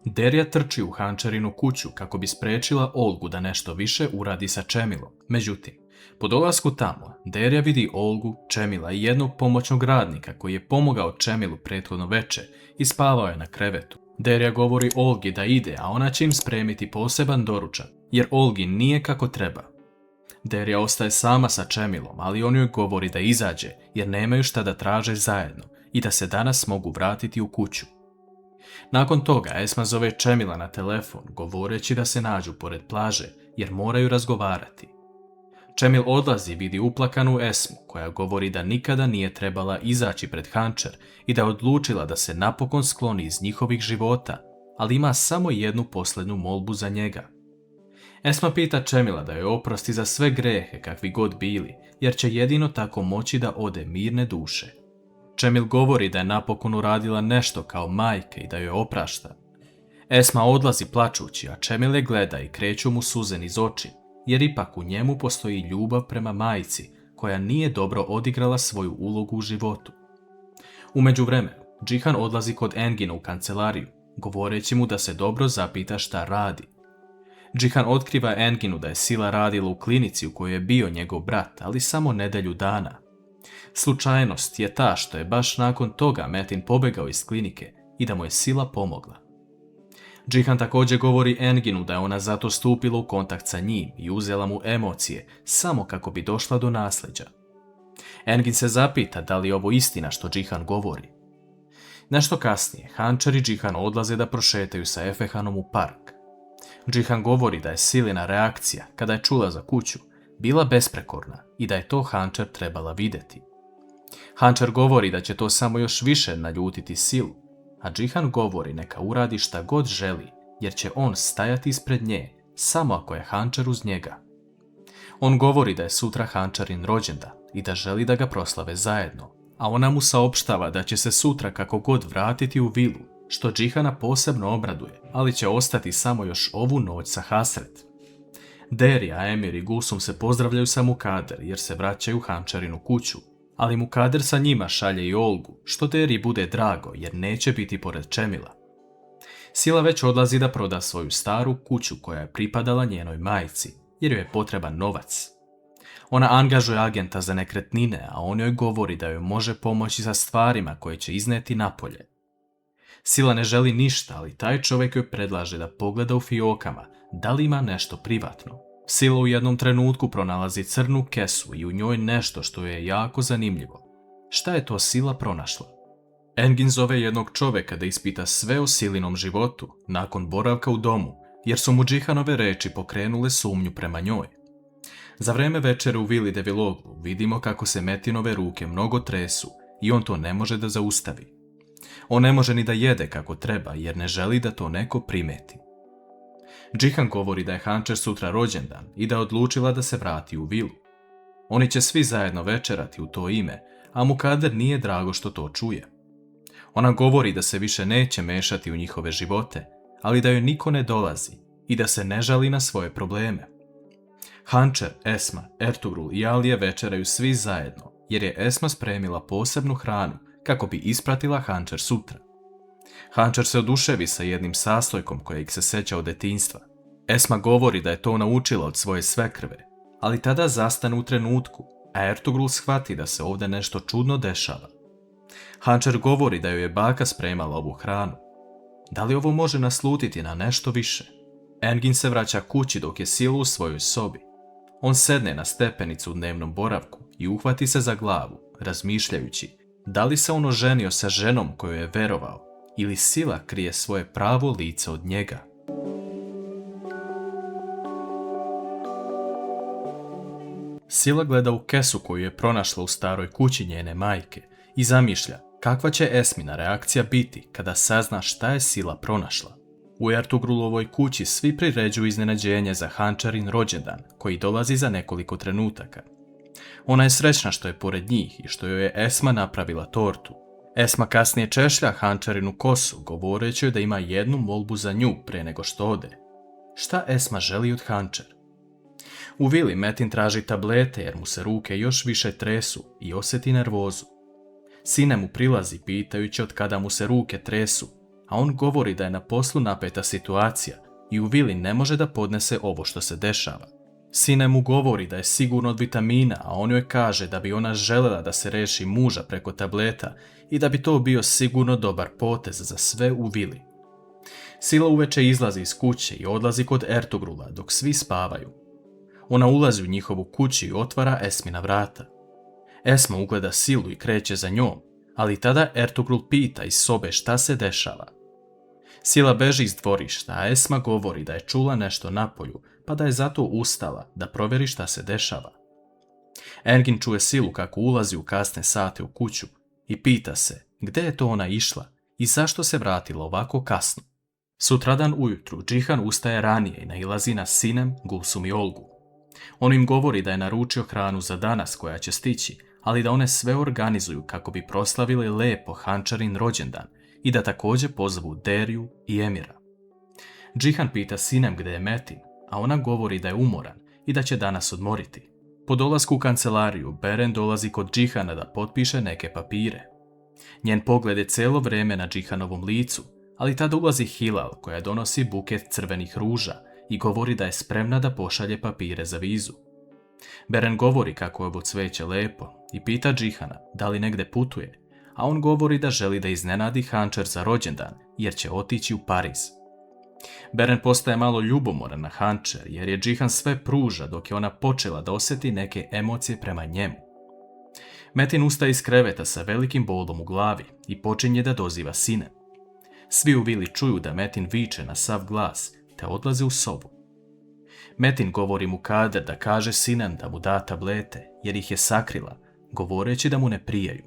Derja trči u Hančarinu kuću kako bi spriječila Olgu da nešto više uradi sa Čemilom. Međutim, po dolasku tamo, Derja vidi Olgu, Čemila i jednog pomoćnog radnika koji je pomogao Čemilu prethodno večer i spavao je na krevetu. Derja govori Olgi da ide, a ona će im spremiti poseban doručak, jer Olgi nije kako treba. Derja ostaje sama sa Čemilom, ali on joj govori da izađe jer nemaju šta da traže zajedno i da se danas mogu vratiti u kuću. Nakon toga Esma zove Čemila na telefon govoreći da se nađu pored plaže jer moraju razgovarati. Čemil odlazi i vidi uplakanu Esmu koja govori da nikada nije trebala izaći pred Hančar i da je odlučila da se napokon skloni iz njihovih života, ali ima samo jednu posljednju molbu za njega. Esma pita Čemila da joj oprosti za sve grehe kakvi god bili, jer će jedino tako moći da ode mirne duše. Čemil govori da je napokon uradila nešto kao majka i da joj oprašta. Esma odlazi plačući, a Čemil je gleda i kreću mu suze niz oči, jer ipak u njemu postoji ljubav prema majci koja nije dobro odigrala svoju ulogu u životu. U međuvremenu, Džihan odlazi kod Engina u kancelariju, govoreći mu da se dobro zapita šta radi. Džihan otkriva Enginu da je Sila radila u klinici u kojoj je bio njegov brat, ali samo nedelju dana. Slučajnost je ta što je baš nakon toga Metin pobegao iz klinike i da mu je Sila pomogla. Džihan također govori Enginu da je ona zato stupila u kontakt sa njim i uzela mu emocije samo kako bi došla do nasljeđa. Engin se zapita da li je ovo istina što Džihan govori. Nešto kasnije, Hančar i Džihan odlaze da prošetaju sa Efehanom u park. Džihan govori da je Silina reakcija, kada je čula za kuću, bila besprekorna i da je to Hančar trebala vidjeti. Hančar govori da će to samo još više naljutiti Silu, a Džihan govori neka uradi šta god želi, jer će on stajati ispred nje, samo ako je Hančar uz njega. On govori da je sutra Hančarin rođendan i da želi da ga proslave zajedno, a ona mu saopštava da će se sutra kako god vratiti u vilu, što Džihana posebno obraduje, ali će ostati samo još ovu noć sa Hasret. Derja, Emir i Gulsum se pozdravljaju sa Mukader jer se vraćaju u Hančarinu kuću, ali Mukader sa njima šalje i Olgu, što Derji bude drago jer neće biti pored Čemila. Sila već odlazi da proda svoju staru kuću koja je pripadala njenoj majci, jer joj je potreban novac. Ona angažuje agenta za nekretnine, a on joj govori da joj može pomoći sa stvarima koje će izneti napolje. Sila ne želi ništa, ali taj čovjek joj predlaže da pogleda u fiokama da li ima nešto privatno. Sila u jednom trenutku pronalazi crnu kesu i u njoj nešto što joj je jako zanimljivo. Šta je to Sila pronašla? Engin zove jednog čovjeka da ispita sve o Silinom životu nakon boravka u domu, jer su mu Džihanove reči pokrenule sumnju prema njoj. Za vreme večere u vili Deviloglu vidimo kako se Metinove ruke mnogo tresu i on to ne može da zaustavi. On ne može ni da jede kako treba jer ne želi da to neko primeti. Džihan govori da je Hančar sutra rođendan i da je odlučila da se vrati u vilu. Oni će svi zajedno večerati u to ime, a Mukader nije drago što to čuje. Ona govori da se više neće mešati u njihove živote, ali da joj niko ne dolazi i da se ne žali na svoje probleme. Hančar, Esma, Ertugrul i Alije večeraju svi zajedno, jer je Esma spremila posebnu hranu kako bi ispratila Hančar sutra. Hančar se oduševi sa jednim sastojkom kojeg se seća od detinjstva. Esma govori da je to naučila od svoje svekrve, ali tada zastane u trenutku, a Ertugrul shvati da se ovdje nešto čudno dešava. Hančar govori da joj je baka spremala ovu hranu. Da li ovo može naslutiti na nešto više? Engin se vraća kući dok je Sila u svojoj sobi. On sedne na stepenicu u dnevnom boravku i uhvati se za glavu, razmišljajući da li se on oženio sa ženom kojoj je verovao ili Sila krije svoje pravo lice od njega. Sila gleda u kesu koju je pronašla u staroj kući njene majke i zamišlja kakva će Esmina reakcija biti kada sazna šta je Sila pronašla. U Ertugrulovoj kući svi priređuju iznenađenje za Hančarin rođendan koji dolazi za nekoliko trenutaka. Ona je srećna što je pored njih i što joj je Esma napravila tortu. Esma kasnije češlja Hančarinu kosu, govoreći joj da ima jednu molbu za nju pre nego što ode. Šta Esma želi od Hančar? U vili Metin traži tablete jer mu se ruke još više tresu i osjeti nervozu. Sine mu prilazi pitajući od kada mu se ruke tresu a on govori da je na poslu napeta situacija i u vili ne može da podnese ovo što se dešava. Sinem mu govori da je sigurno od vitamina, a on joj kaže da bi ona želela da se reši muža preko tableta i da bi to bio sigurno dobar potez za sve u vili. Sila uveče izlazi iz kuće i odlazi kod Ertugrula dok svi spavaju. Ona ulazi u njihovu kuću i otvara Esmina vrata. Esma ugleda Silu i kreće za njom, ali tada Ertugrul pita iz sobe šta se dešava. Sila beži iz dvorišta, a Esma govori da je čula nešto napolju, pa da je zato ustala da provjeri šta se dešava. Ergin čuje Silu kako ulazi u kasne sate u kuću i pita se gde je to ona išla i zašto se vratila ovako kasno. Sutradan ujutru Džihan ustaje ranije i nailazi na Sinem, Gulsum i Olgu. On im govori da je naručio hranu za danas koja će stići, ali da one sve organizuju kako bi proslavili lepo Hančarin rođendan i da također pozvu Deriju i Emira. Džihan pita Sinem gde je Metin, a ona govori da je umoran i da će danas odmoriti. Po dolasku u kancelariju, Beren dolazi kod Džihana da potpiše neke papire. Njen pogled je cijelo vrijeme na Džihanovom licu, ali tada ulazi Hilal koja donosi buket crvenih ruža i govori da je spremna da pošalje papire za vizu. Beren govori kako je ovo cveće lepo i pita Džihana da li negde putuje, a on govori da želi da iznenadi Hančar za rođendan jer će otići u Pariz. Beren postaje malo ljubomoran na Hančar jer je Džihan sve pruža dok je ona počela da osjeti neke emocije prema njemu. Metin ustaje iz kreveta sa velikim bolom u glavi i počinje da doziva Sinem. Svi u vili čuju da Metin viče na sav glas te odlaze u sobu. Metin govori mu Kader da kaže Sinem da mu da tablete jer ih je sakrila, govoreći da mu ne prijaju.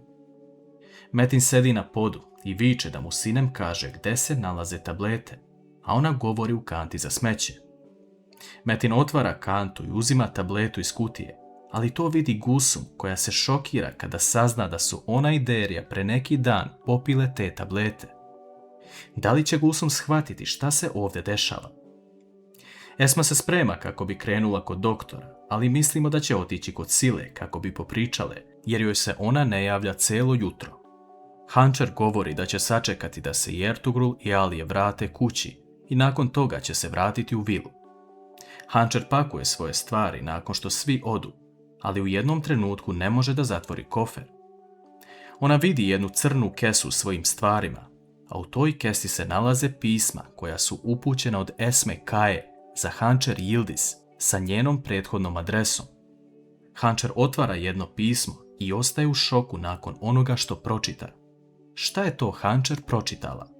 Metin sedi na podu i viče da mu Sinem kaže gde se nalaze tablete, a ona govori u kanti za smeće. Metin otvara kantu i uzima tabletu iz kutije, ali to vidi Gulsum koja se šokira kada sazna da su ona i Derija pre neki dan popile te tablete. Da li će Gulsum shvatiti šta se ovdje dešava? Esma se sprema kako bi krenula kod doktora, ali mislimo da će otići kod Sile kako bi popričale, jer joj se ona ne javlja cijelo jutro. Hančar govori da će sačekati da se Ertugrul i Alije vrate kući i nakon toga će se vratiti u vilu. Hančar pakuje svoje stvari nakon što svi odu, ali u jednom trenutku ne može da zatvori kofer. Ona vidi jednu crnu kesu svojim stvarima, a u toj kesi se nalaze pisma koja su upućena od Esme Kaje za Hančar Yildiz sa njenom prethodnom adresom. Hančar otvara jedno pismo i ostaje u šoku nakon onoga što pročita. Šta je to Hančar pročitala?